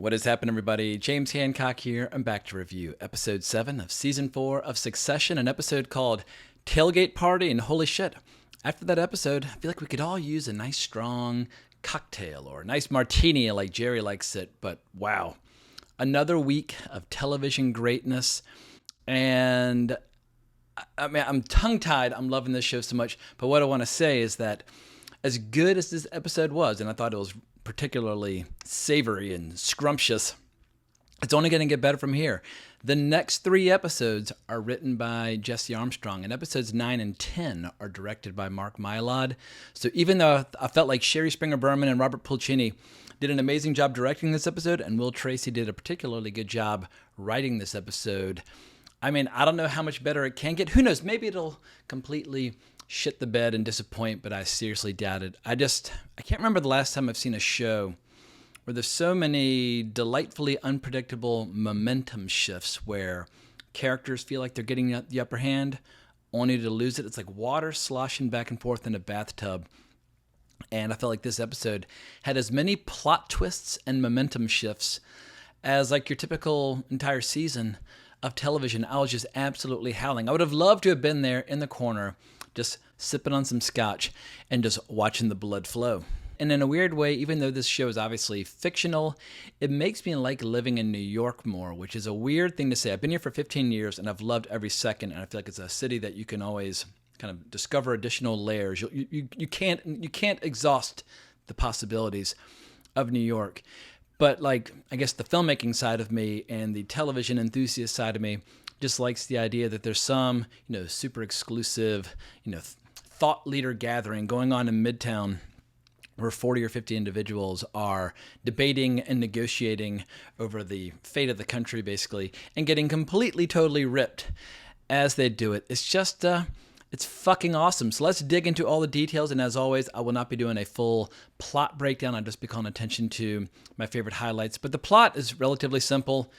What has happened, everybody? James Hancock here. I'm back to review episode 7 of season 4 of Succession, an episode called Tailgate Party. And holy shit, after that episode, I feel like we could all use a nice strong cocktail or a nice martini like Jerry likes it. But wow, another week of television greatness. And I mean, I'm tongue-tied. I'm loving this show so much. But what I want to say is that as good as this episode was, and I thought it was particularly savory and scrumptious, it's only going to get better from here. The next 3 episodes are written by Jesse Armstrong, and episodes 9 and 10 are directed by Mark Mylod. So even though I felt like Sherry Springer Berman and Robert Pulcini did an amazing job directing this episode, and Will Tracy did a particularly good job writing this episode, I mean, I don't know how much better it can get. Who knows? Maybe it'll completely shit the bed and disappoint, but I seriously doubt it. I can't remember the last time I've seen a show where there's so many delightfully unpredictable momentum shifts where characters feel like they're getting the upper hand only to lose it. It's like water sloshing back and forth in a bathtub. And I felt like this episode had as many plot twists and momentum shifts as like your typical entire season of television. I was just absolutely howling. I would have loved to have been there in the corner just sipping on some scotch and just watching the blood flow. And in a weird way, even though this show is obviously fictional, it makes me like living in New York more, which is a weird thing to say. I've been here for 15 years and I've loved every second, and I feel like it's a city that you can always kind of discover additional layers. You can't exhaust the possibilities of New York. But like, I guess the filmmaking side of me and the television enthusiast side of me just likes the idea that there's some, super exclusive, thought leader gathering going on in Midtown where 40 or 50 individuals are debating and negotiating over the fate of the country, basically, and getting completely, totally ripped as they do it. It's just, it's fucking awesome. So let's dig into all the details. And as always, I will not be doing a full plot breakdown. I'll just be calling attention to my favorite highlights. But the plot is relatively simple.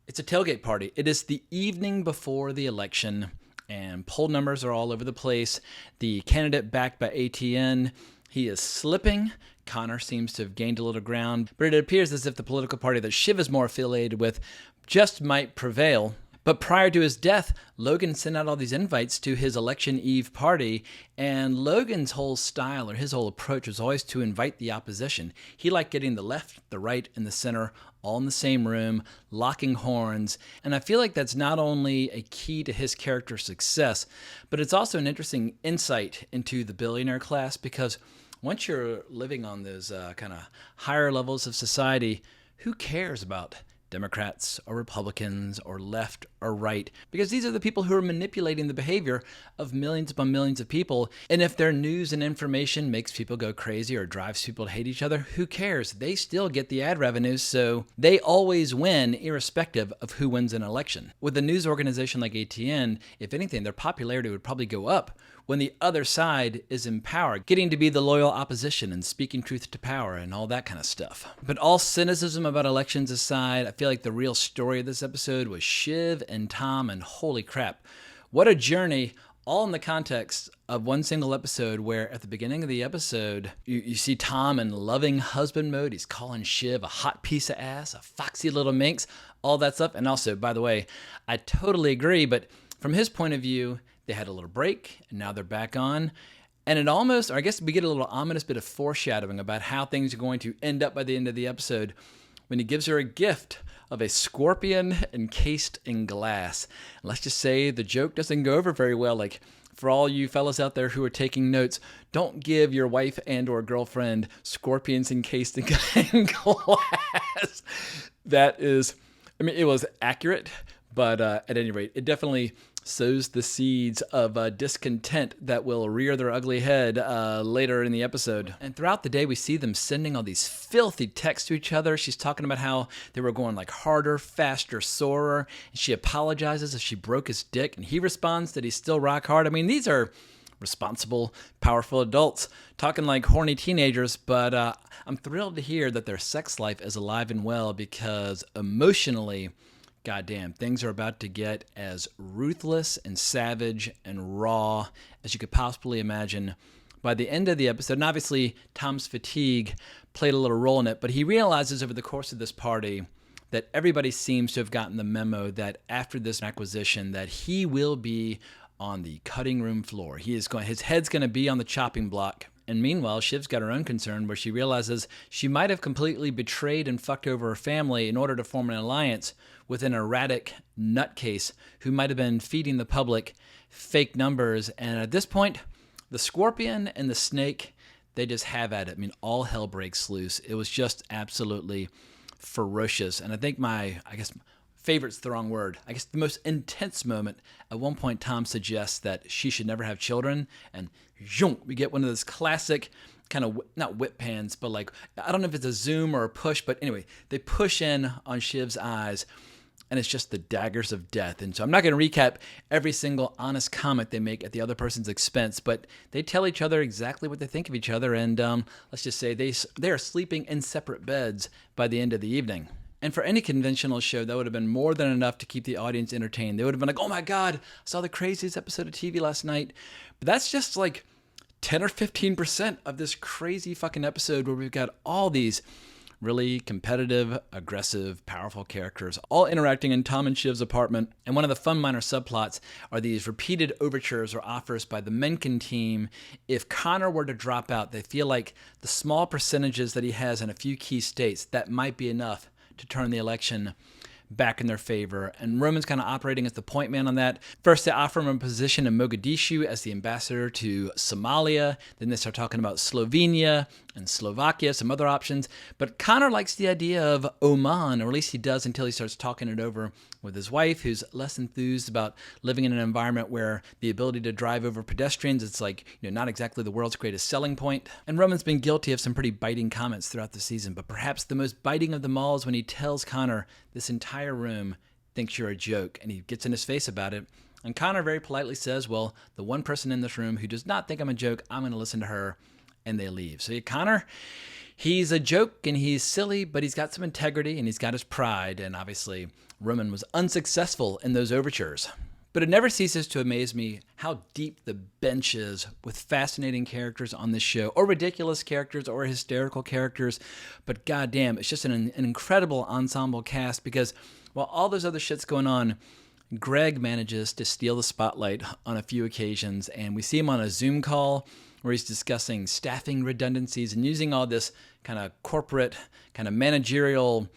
It's a tailgate party. It is the evening before the election, and poll numbers are all over the place. The candidate backed by ATN, he is slipping. Connor seems to have gained a little ground, but it appears as if the political party that Shiv is more affiliated with just might prevail. But prior to his death, Logan sent out all these invites to his election eve party, and Logan's whole style or his whole approach was always to invite the opposition. He liked getting the left, the right, and the center all in the same room, locking horns, and I feel like that's not only a key to his character's success, but it's also an interesting insight into the billionaire class, because once you're living on those kind of higher levels of society, who cares about Democrats or Republicans or left or right? Because these are the people who are manipulating the behavior of millions upon millions of people. And if their news and information makes people go crazy or drives people to hate each other, who cares? They still get the ad revenues, so they always win irrespective of who wins an election. With a news organization like ATN, if anything, their popularity would probably go up when the other side is in power, getting to be the loyal opposition and speaking truth to power and all that kind of stuff. But all cynicism about elections aside, I feel like the real story of this episode was Shiv and Tom, and holy crap, what a journey, all in the context of one single episode where at the beginning of the episode, you see Tom in loving husband mode. He's calling Shiv a hot piece of ass, a foxy little minx, all that stuff. And also, by the way, I totally agree, but from his point of view, they had a little break, and now they're back on. And it almost, or I guess we get a little ominous bit of foreshadowing about how things are going to end up by the end of the episode when he gives her a gift of a scorpion encased in glass. And let's just say the joke doesn't go over very well. Like, for all you fellas out there who are taking notes, don't give your wife and or girlfriend scorpions encased in glass. That is, I mean, it was accurate, but at any rate, it definitely sows the seeds of discontent that will rear their ugly head later in the episode. And throughout the day, we see them sending all these filthy texts to each other. She's talking about how they were going like harder, faster, sorer. And she apologizes if she broke his dick, and he responds that he's still rock hard. I mean, these are responsible, powerful adults talking like horny teenagers, but I'm thrilled to hear that their sex life is alive and well, because emotionally, goddamn, things are about to get as ruthless and savage and raw as you could possibly imagine by the end of the episode. And obviously, Tom's fatigue played a little role in it, but he realizes over the course of this party that everybody seems to have gotten the memo that after this acquisition that he will be on the cutting room floor. His head's going to be on the chopping block. And meanwhile, Shiv's got her own concern where she realizes she might have completely betrayed and fucked over her family in order to form an alliance with an erratic nutcase who might have been feeding the public fake numbers. And at this point, the scorpion and the snake, they just have at it. I mean, all hell breaks loose. It was just absolutely ferocious. And I think favorite's the wrong word. I guess the most intense moment, at one point Tom suggests that she should never have children, and we get one of those classic kind of, not whip pans, but like, I don't know if it's a zoom or a push, but anyway, they push in on Shiv's eyes, and it's just the daggers of death. And so I'm not going to recap every single honest comment they make at the other person's expense, but they tell each other exactly what they think of each other, and let's just say they are sleeping in separate beds by the end of the evening. And for any conventional show, that would have been more than enough to keep the audience entertained. They would have been like, oh my God, I saw the craziest episode of TV last night. But that's just like 10 or 15% of this crazy fucking episode where we've got all these really competitive, aggressive, powerful characters all interacting in Tom and Shiv's apartment. And one of the fun minor subplots are these repeated overtures or offers by the Mencken team. If Connor were to drop out, they feel like the small percentages that he has in a few key states, that might be enough to turn the election back in their favor. And Roman's kind of operating as the point man on that. First, they offer him a position in Mogadishu as the ambassador to Somalia. Then they start talking about Slovenia and Slovakia, some other options. But Connor likes the idea of Oman, or at least he does until he starts talking it over with his wife, who's less enthused about living in an environment where the ability to drive over pedestrians, it's like, not exactly the world's greatest selling point. And Roman's been guilty of some pretty biting comments throughout the season, but perhaps the most biting of them all is when he tells Connor, this entire room thinks you're a joke, and he gets in his face about it. And Connor very politely says, well, the one person in this room who does not think I'm a joke, I'm going to listen to her, and they leave. So Connor, he's a joke and he's silly, but he's got some integrity and he's got his pride. And obviously, Roman was unsuccessful in those overtures. But it never ceases to amaze me how deep the bench is with fascinating characters on this show, or ridiculous characters, or hysterical characters. But goddamn, it's just an incredible ensemble cast, because while all those other shit's going on, Greg manages to steal the spotlight on a few occasions, and we see him on a Zoom call where he's discussing staffing redundancies and using all this kind of corporate, kind of managerial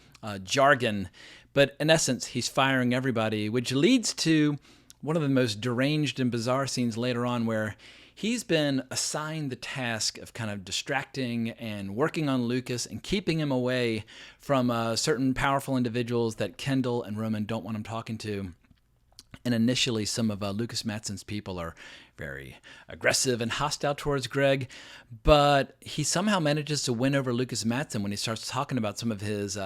jargon. But in essence, he's firing everybody, which leads to one of the most deranged and bizarre scenes later on where he's been assigned the task of kind of distracting and working on Lucas and keeping him away from certain powerful individuals that Kendall and Roman don't want him talking to. And initially, some of Lucas Matson's people are very aggressive and hostile towards Greg, but he somehow manages to win over Lucas Matson when he starts talking about some of his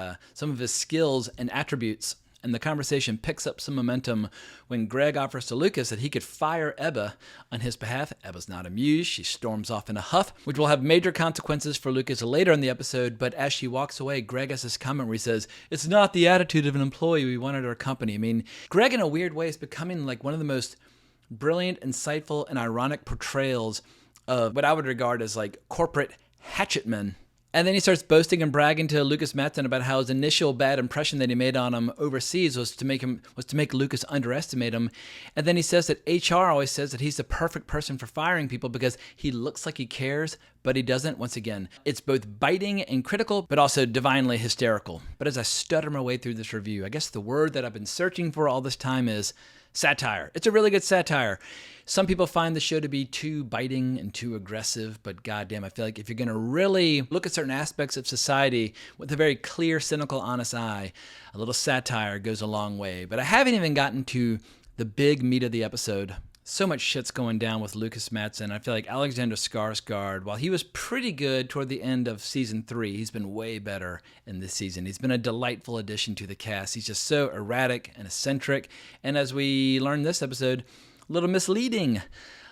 skills and attributes. And the conversation picks up some momentum when Greg offers to Lucas that he could fire Ebba on his behalf. Ebba's not amused. She storms off in a huff, which will have major consequences for Lucas later in the episode. But as she walks away, Greg has this comment where he says, "It's not the attitude of an employee we want at our company." I mean, Greg in a weird way is becoming like one of the most brilliant, insightful, and ironic portrayals of what I would regard as like corporate hatchetmen. And then he starts boasting and bragging to Lucas Matson about how his initial bad impression that he made on him overseas was to make Lucas underestimate him. And then he says that HR always says that he's the perfect person for firing people because he looks like he cares, but he doesn't. Once again, it's both biting and critical, but also divinely hysterical. But as I stutter my way through this review, I guess the word that I've been searching for all this time is satire. It's a really good satire. Some people find the show to be too biting and too aggressive, but goddamn, I feel like if you're going to really look at certain aspects of society with a very clear, cynical, honest eye, a little satire goes a long way. But I haven't even gotten to the big meat of the episode. So much shit's going down with Lucas Matson. I feel like Alexander Skarsgård, while he was pretty good toward the end of season 3, he's been way better in this season. He's been a delightful addition to the cast. He's just so erratic and eccentric. And as we learned this episode, a little misleading, a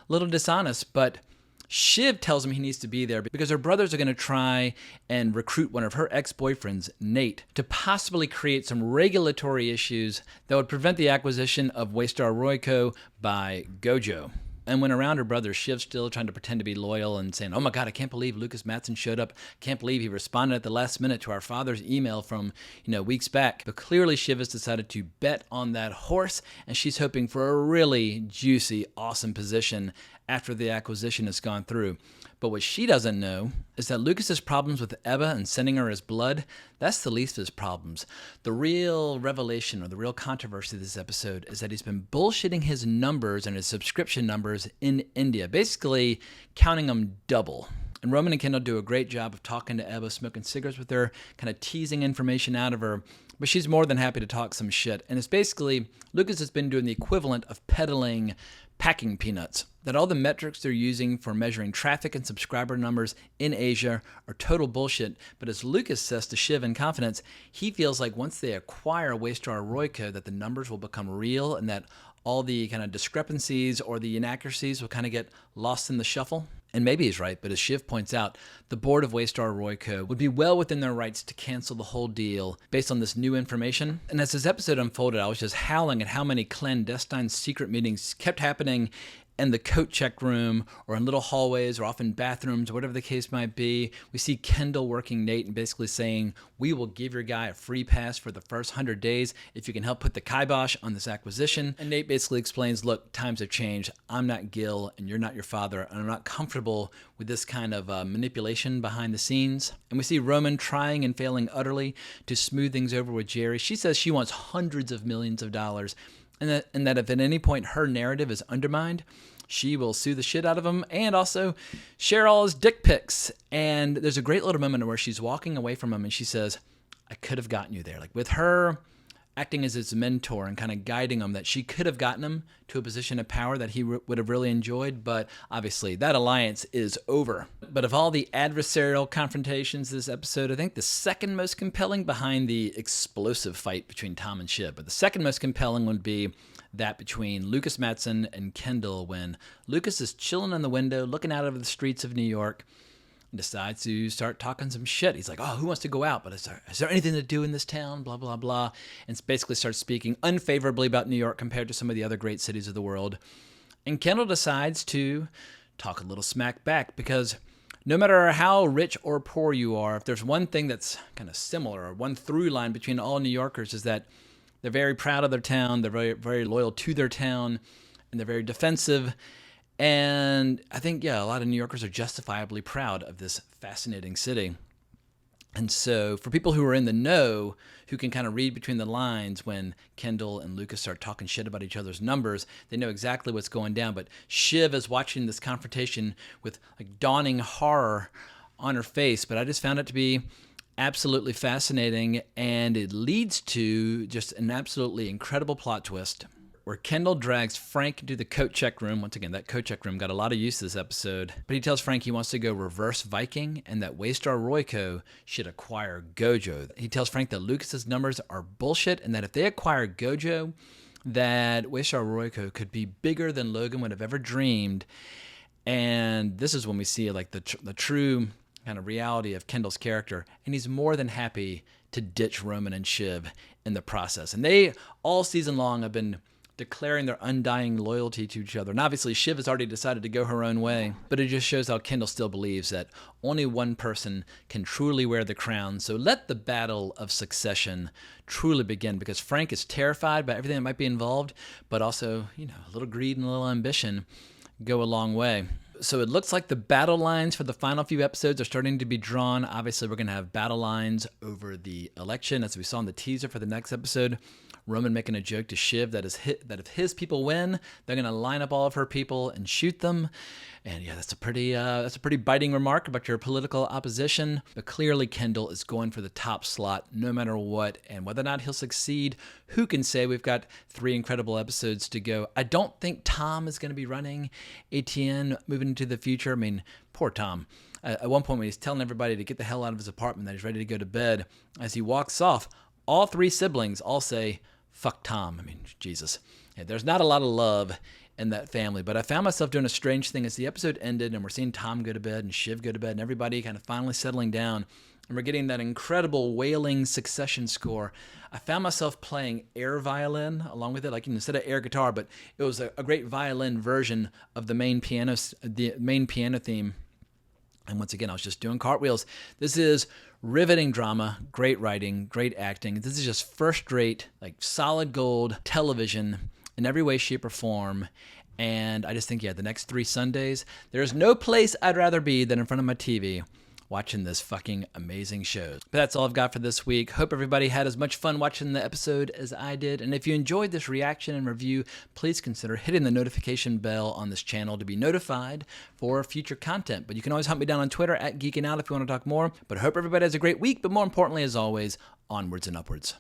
little dishonest, but Shiv tells him he needs to be there because her brothers are going to try and recruit one of her ex-boyfriends, Nate, to possibly create some regulatory issues that would prevent the acquisition of Waystar Royco by Gojo. And when around her brother, Shiv's still trying to pretend to be loyal and saying, oh my God, I can't believe Lucas Matson showed up. Can't believe he responded at the last minute to our father's email from, weeks back. But clearly Shiv has decided to bet on that horse, and she's hoping for a really juicy, awesome position after the acquisition has gone through. But what she doesn't know is that Lucas's problems with Ebba and sending her his blood, that's the least of his problems. The real revelation or the real controversy of this episode is that he's been bullshitting his numbers and his subscription numbers in India, basically counting them double. And Roman and Kendall do a great job of talking to Ebba, smoking cigarettes with her, kind of teasing information out of her. But she's more than happy to talk some shit. And it's basically, Lucas has been doing the equivalent of peddling packing peanuts, that all the metrics they're using for measuring traffic and subscriber numbers in Asia are total bullshit. But as Lucas says to Shiv in confidence, he feels like once they acquire Waystar Royco that the numbers will become real and that all the kind of discrepancies or the inaccuracies will kind of get lost in the shuffle. And maybe he's right, but as Shiv points out, the board of Waystar Royco would be well within their rights to cancel the whole deal based on this new information. And as this episode unfolded, I was just howling at how many clandestine secret meetings kept happening in the coat check room or in little hallways or often bathrooms or whatever the case might be. We see Kendall working Nate and basically saying, we will give your guy a free pass for the first 100 days if you can help put the kibosh on this acquisition. And Nate basically explains, look, times have changed. I'm not Gil and you're not your father, and I'm not comfortable with this kind of manipulation behind the scenes. And we see Roman trying and failing utterly to smooth things over with Jerry. She says she wants hundreds of millions of dollars, and that if at any point her narrative is undermined, she will sue the shit out of him and also share all his dick pics. And there's a great little moment where she's walking away from him and she says, I could have gotten you there. Like with her acting as his mentor and kind of guiding him, that she could have gotten him to a position of power that he would have really enjoyed. But obviously that alliance is over. But of all the adversarial confrontations this episode, I think the second most compelling, behind the explosive fight between Tom and Shiv, but the second most compelling would be that between Lucas Matson and Kendall, when Lucas is chilling in the window looking out over the streets of New York and decides to start talking some shit. He's like, oh, who wants to go out? But is there anything to do in this town? Blah, blah, blah. And basically starts speaking unfavorably about New York compared to some of the other great cities of the world. And Kendall decides to talk a little smack back, because no matter how rich or poor you are, if there's one thing that's kind of similar, or one through line between all New Yorkers, is that they're very proud of their town, they're very, very loyal to their town, and they're very defensive. And I think, a lot of New Yorkers are justifiably proud of this fascinating city. And so for people who are in the know, who can kind of read between the lines when Kendall and Lucas start talking shit about each other's numbers, they know exactly what's going down. But Shiv is watching this confrontation with like dawning horror on her face. But I just found it to be absolutely fascinating, and it leads to just an absolutely incredible plot twist where Kendall drags Frank into the coat check room. Once again, that coat check room got a lot of use this episode. But he tells Frank he wants to go reverse Viking and that Waystar Royco should acquire Gojo. He tells Frank that Lucas's numbers are bullshit and that if they acquire Gojo, that Waystar Royco could be bigger than Logan would have ever dreamed. And this is when we see like the true kind of reality of Kendall's character. And he's more than happy to ditch Roman and Shiv in the process. And they, all season long, have been declaring their undying loyalty to each other. And obviously Shiv has already decided to go her own way, but it just shows how Kendall still believes that only one person can truly wear the crown. So let the battle of succession truly begin, because Frank is terrified by everything that might be involved, but also, a little greed and a little ambition go a long way. So it looks like the battle lines for the final few episodes are starting to be drawn. Obviously, we're going to have battle lines over the election, as we saw in the teaser for the next episode. Roman making a joke to Shiv that if his people win, they're going to line up all of her people and shoot them. And that's a pretty biting remark about your political opposition. But clearly Kendall is going for the top slot no matter what. And whether or not he'll succeed, who can say? We've got 3 incredible episodes to go. I don't think Tom is going to be running ATN moving into the future. I mean, poor Tom. At one point when he's telling everybody to get the hell out of his apartment, that he's ready to go to bed, as he walks off, all 3 siblings all say, fuck Tom. I mean, Jesus. There's not a lot of love in that family. But I found myself doing a strange thing as the episode ended and we're seeing Tom go to bed and Shiv go to bed and everybody kind of finally settling down. and we're getting that incredible wailing Succession score, I found myself playing air violin along with it, like instead of air guitar, but it was a great violin version of the main piano theme. And once again, I was just doing cartwheels. This is riveting drama, great writing, great acting. This is just first-rate, like solid gold television in every way, shape, or form. And I just think, the next 3 Sundays, there's no place I'd rather be than in front of my TV watching this fucking amazing show. But that's all I've got for this week. Hope everybody had as much fun watching the episode as I did. And if you enjoyed this reaction and review, please consider hitting the notification bell on this channel to be notified for future content. But you can always hunt me down on Twitter at Geeking Out if you want to talk more. But I hope everybody has a great week. But more importantly, as always, onwards and upwards.